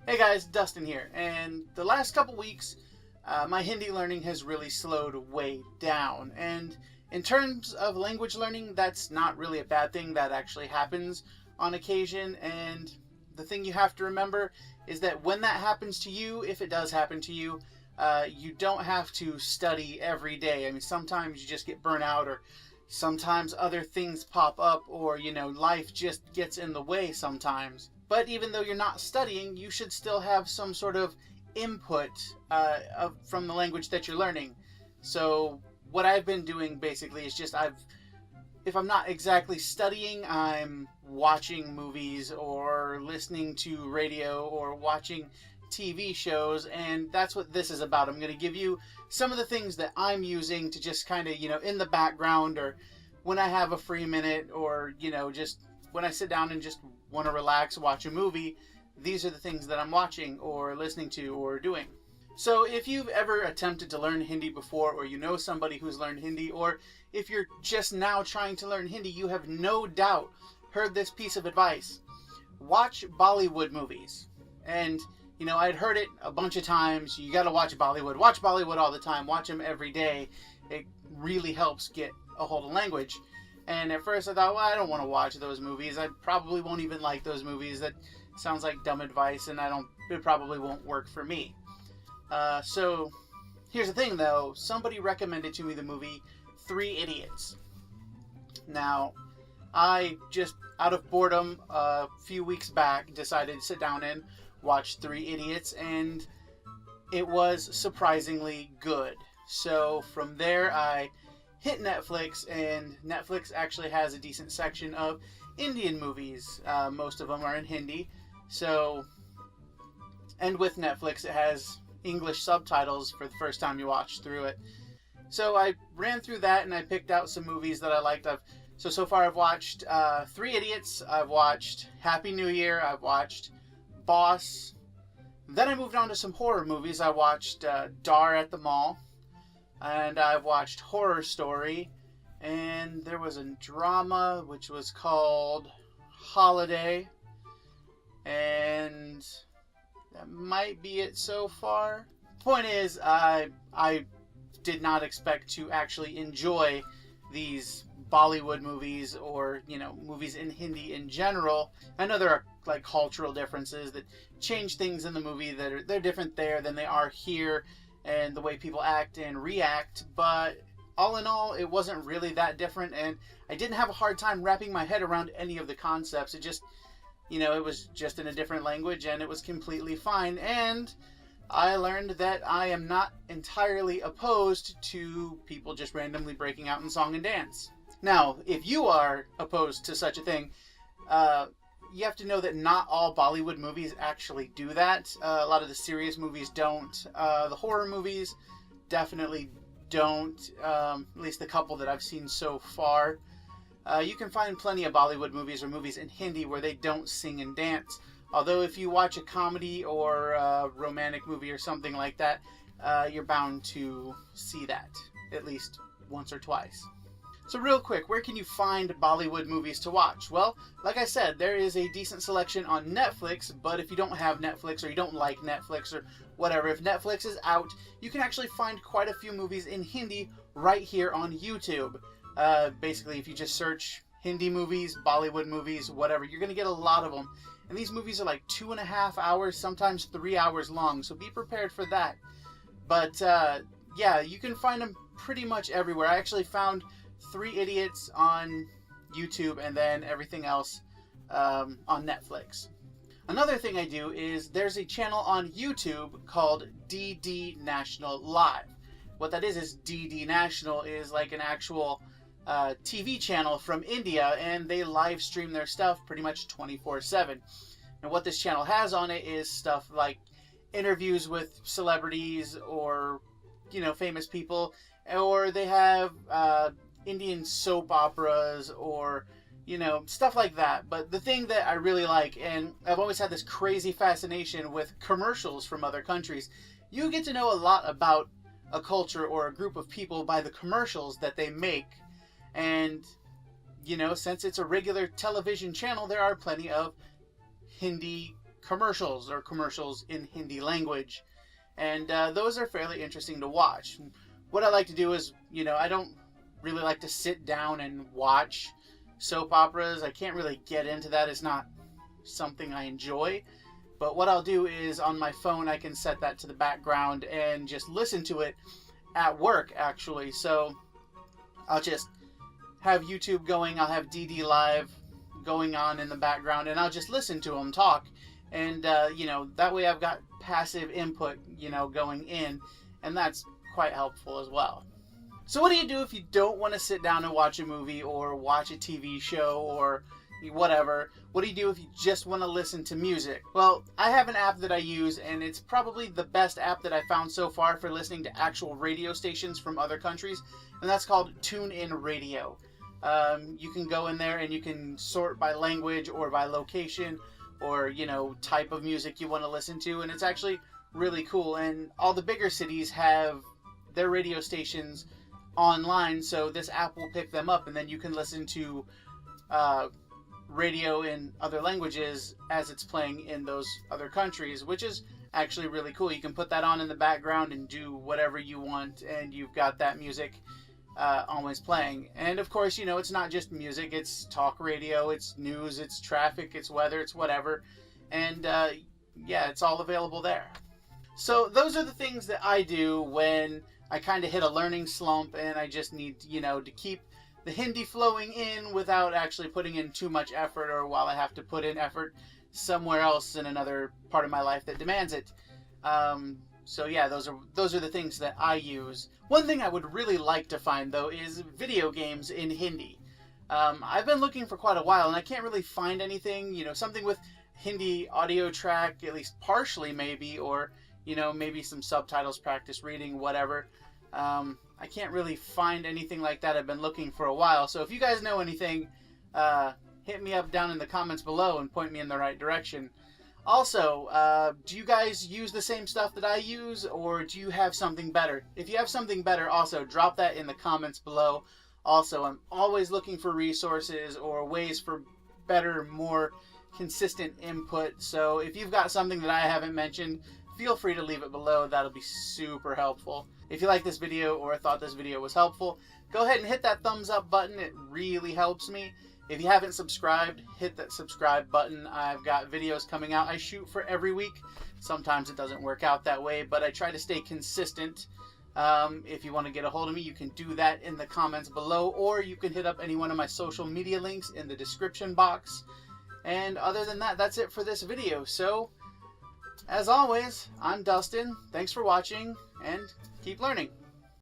Hey guys, Dustin here, and the last couple weeks, my Hindi learning has really slowed way down. And in terms of language learning, that's not really a bad thing. That actually happens on occasion. And the thing you have to remember is that when that happens to you, if it does happen to you, you don't have to study every day. I mean, sometimes you just get burnt out, or sometimes other things pop up, or life just gets in the way sometimes. But even though you're not studying, you should still have some sort of input from the language that you're learning. So what I've been doing basically is just if I'm not exactly studying, I'm watching movies or listening to radio or watching TV shows, and that's what this is about. I'm going to give you some of the things that I'm using to just kind of, in the background, or when I have a free minute, or, just when I sit down and just want to relax, watch a movie. These are the things that I'm watching or listening to or doing. So if you've ever attempted to learn Hindi before, or you know somebody who's learned Hindi, or if you're just now trying to learn Hindi, you have no doubt heard this piece of advice. Watch Bollywood movies. And I'd heard it a bunch of times. You got to watch Bollywood. Watch Bollywood all the time. Watch them every day. It really helps get a hold of language. And at first I thought, well, I don't want to watch those movies. I probably won't even like those movies. That sounds like dumb advice, and it probably won't work for me. So here's the thing, though. Somebody recommended to me the movie Three Idiots. Now, I just, out of boredom, a few weeks back, decided to sit down and watch Three Idiots, and it was surprisingly good. So from there, I hit Netflix, and Netflix actually has a decent section of Indian movies. Most of them are in Hindi. So, and with Netflix, it has English subtitles for the first time you watch through it. So I ran through that, and I picked out some movies that I liked. So far I've watched Three Idiots, I've watched Happy New Year, I've watched Boss. Then I moved on to some horror movies. I watched Dar at the Mall, and I've watched Horror Story, and there was a drama which was called Holiday, and that might be it so far. Point is, I did not expect to actually enjoy these Bollywood movies, or movies in Hindi in general. I know there are like cultural differences that change things in the movie, that they're different there than they are here, and the way people act and react, but all in all, it wasn't really that different, and I didn't have a hard time wrapping my head around any of the concepts. It just, it was just in a different language, and it was completely fine. And I learned that I am not entirely opposed to people just randomly breaking out in song and dance. Now, if you are opposed to such a thing, you have to know that not all Bollywood movies actually do that. A lot of the serious movies don't. The horror movies definitely don't, at least the couple that I've seen so far. You can find plenty of Bollywood movies or movies in Hindi where they don't sing and dance. Although if you watch a comedy or a romantic movie or something like that, you're bound to see that at least once or twice. So real quick, where can you find Bollywood movies to watch? Well, like I said, there is a decent selection on Netflix, but if you don't have Netflix, or you don't like Netflix, or whatever, if Netflix is out, you can actually find quite a few movies in Hindi right here on YouTube. Basically, if you just search Hindi movies, Bollywood movies, whatever, you're going to get a lot of them. And these movies are like 2.5 hours, sometimes 3 hours long, so be prepared for that. But yeah, you can find them pretty much everywhere. I actually found Three Idiots on YouTube, and then everything else on Netflix. Another thing I do is there's a channel on YouTube called DD National Live. What that is DD National is like an actual TV channel from India, and they live stream their stuff pretty much 24/7. And what this channel has on it is stuff like interviews with celebrities, or famous people, or they have Indian soap operas, or stuff like that. But the thing that I really like, and I've always had this crazy fascination with commercials from other countries, you get to know a lot about a culture or a group of people by the commercials that they make. And since it's a regular television channel, there are plenty of Hindi commercials or commercials in Hindi language. And those are fairly interesting to watch. What I like to do is, I don't really like to sit down and watch soap operas. I can't really get into that. It's not something I enjoy. But what I'll do is on my phone I can set that to the background and just listen to it at work, actually. So I'll just have YouTube going, I'll have DD Live going on in the background, and I'll just listen to them talk. And, that way I've got passive input, going in, and that's quite helpful as well. So what do you do if you don't want to sit down and watch a movie or watch a TV show or whatever? What do you do if you just want to listen to music? Well, I have an app that I use, and it's probably the best app that I found so far for listening to actual radio stations from other countries, and that's called TuneIn Radio. You can go in there and you can sort by language or by location or, type of music you want to listen to, and it's actually really cool. And all the bigger cities have their radio stations online, so this app will pick them up, and then you can listen to radio in other languages as it's playing in those other countries, which is actually really cool. You can put that on in the background and do whatever you want, and you've got that music always playing. And of course, it's not just music, it's talk radio, it's news, it's traffic, it's weather, it's whatever. And it's all available there. So those are the things that I do when I kind of hit a learning slump and I just need, to keep the Hindi flowing in without actually putting in too much effort, or while I have to put in effort somewhere else in another part of my life that demands it. So yeah, those are the things that I use. One thing I would really like to find, though, is video games in Hindi. I've been looking for quite a while, and I can't really find anything, something with Hindi audio track, at least partially maybe, or, maybe some subtitles, practice reading, whatever. I can't really find anything like that. I've been looking for a while. So if you guys know anything, hit me up down in the comments below and point me in the right direction. Also, do you guys use the same stuff that I use, or do you have something better? If you have something better, also drop that in the comments below. Also, I'm always looking for resources or ways for better, more consistent input. So if you've got something that I haven't mentioned, feel free to leave it below. That'll be super helpful. If you like this video or thought this video was helpful, go ahead and hit that thumbs up button. It really helps me. If you haven't subscribed, hit that subscribe button. I've got videos coming out I shoot for every week. Sometimes it doesn't work out that way, but I try to stay consistent. If you want to get a hold of me, you can do that in the comments below, or you can hit up any one of my social media links in the description box. And other than that, that's it for this video. So, as always, I'm Dustin. Thanks for watching, and keep learning.